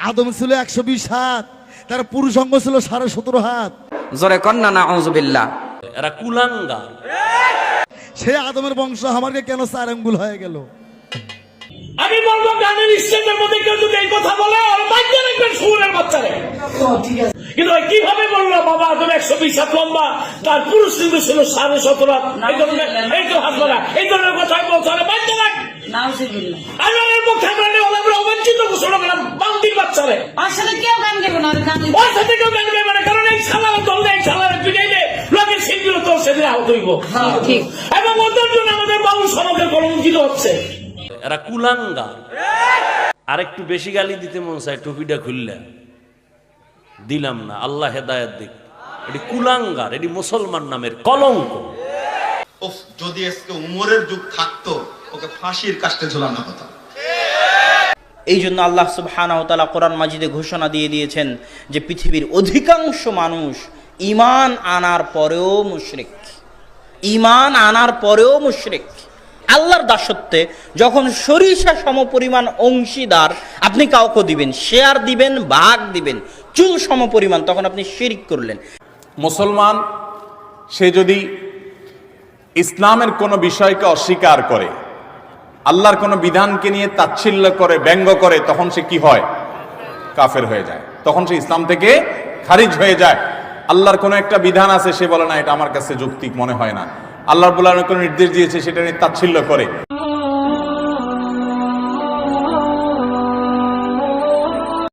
আদম ছিল 120 হাত, তার পুরুষাঙ্গ ছিল 17.5 হাত। জোরে কন্না নাউযুবিল্লাহ। এরা কুলাঙ্গার। সেই আদমের বংশ আমাকে কেন 4 আঙ্গুল হয়ে গেল? আমি বলবো গানের স্টেজের মধ্যে কেউ যদি এই কথা বলে আর বাচ্চা রাখবেন সুরের বাচ্চারে। কিন্তু কিভাবে বললো বাবা আদম 120 হাত লম্বা, তার পুরুষ কিন্তু ছিল 17.5 হাত। এই তো হাত বলা এই ধরনের কথা বলতে হবে বাচ্চা রাখ। আল্লাহর পক্ষে আমরা অবাঞ্ছিত ঘোষণা করলাম বান্দির বাচ্চারে। আসলে কেউ গান গাইবে না, ওর সাথে কেউ গান গাইবে না, কারণ এই শালার দল এই শালার পিটাইলে লোকের শিল্পীরা তো সেদিন আহত হইব। ঠিক। এবং ওদের জন্য আমাদের বাউল সমাজের কলঙ্কিত হচ্ছে। এরা কুলাঙ্গার। আর একটু বেশি গালি দিতে মন চায়, টুপিটা খুললে দিলাম না, আল্লাহ হেদায়েত দিক। এটি কুলাঙ্গার, এটি মুসলমান নামের কলঙ্ক। যদি আজকে উমরের যুগ থাকতো, ওকে ফাঁসির কাস্টে ঝোলানো হতো। এই জন্য আল্লাহ সুবহানাহু ওয়া তাআলা কোরআন মাজিদে ঘোষণা দিয়ে দিয়েছেন যে পৃথিবীর অধিকাংশ মানুষ ঈমান আনার পরেও মুশরিক, ঈমান আনার পরেও মুশরিক। আল্লাহর দাসত্বে যখন সরিষা সমপরিমাণ অংশীদার আপনি কাউকে দিবেন, শেয়ার দিবেন, ভাগ দিবেন, চুল সমপরিমাণ, তখন আপনি শিরক করলেন। মুসলমান সে যদি ইসলামের কোনো বিষয়কে অস্বীকার করে, আল্লাহর কোনো বিধানকে নিয়ে তাচ্ছিল্য করে, ব্যঙ্গ করে, তখন সে কি হয়? কাফের হয়ে যায়। তখন সে ইসলাম থেকে খারিজ হয়ে যায়। আল্লাহর কোনো একটা বিধান আছে, সে বলে না এটা আমার কাছে যৌক্তিক মনে হয় না। আল্লাহ রাব্বুল আলামিন কোনো নির্দেশ দিয়েছে, সেটা নিয়ে তাচ্ছিল্য করে।